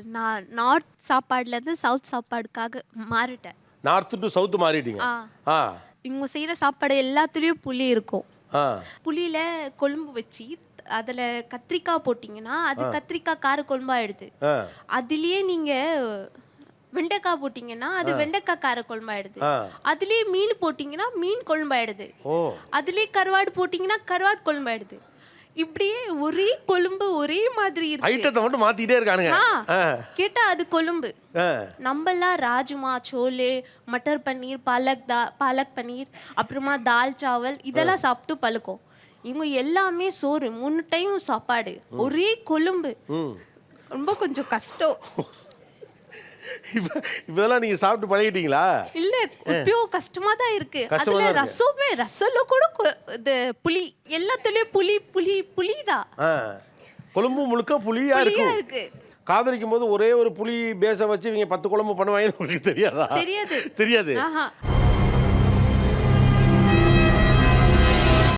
நான் north சாப்பாடுலேருந்து south சாப்பாடுக்காக மாறிட்டேன். நார்த் டு சவுத் மாறிட்டீங்க. ஆ இவங்க செய்கிற சாப்பாடு எல்லாத்துலேயும் புளி இருக்கும். ஆ புளியில கொழும்பு வச்சு அதில் கத்திரிக்காய் போட்டிங்கன்னா அது கத்திரிக்காய் கார குழம்பாயிடுது. ஆ அதுலேயே நீங்கள் வெண்டைக்காய் போட்டிங்கன்னா அது வெண்டைக்காய் கார குழம்பாயிடுது. ஆ. அதுலேயே மீன் போட்டிங்கன்னா மீன் குழம்பாயிடுது. ஓ அதுலேயே கருவாடு போட்டிங்கன்னா கருவாடு குழம்பாயிடுது. இப்படியே ஒரே கொழும்பு ஒரே மாதிரி இருக்கு. ஐட்டத்தை மட்டும் மாத்திட்டே இருக்கானுங்க. ஆ கேட்டா அது கொழும்பு. ஆ நம்மலாம் ராஜ்மா, சோலே, மட்டர் பன்னீர், பாலக் பன்னீர், அப்புறமா தால் சாவல் இதெல்லாம் சாப்பிட்டு பழக்கம். இவங்க எல்லாமே சோறு 3 டைம் சாப்பாடு ஒரே கொழும்பு. ரொம்ப கொஞ்சம் கஷ்டம். இதெல்லாம் நீங்க சாப்பிட்டு பழகிட்டீங்களா? இல்ல இப்பயோ கஷ்டமா தான் இருக்கு. கஷ்டமா அதுல தான் இருக்கு. ரசம்ல கூட இது புளி எல்லாத்துலயும் புளிதான். கொழும்பு முழுக்க புளியா இருக்கு. காதலிக்கும் போது ஒரே ஒரு புளி பேச வச்சு இவங்க 10 குழம்பு பண்ணுவாங்கன்னு உங்களுக்கு தெரியாதா? தெரியாது. தெரியாது. ஆஹா.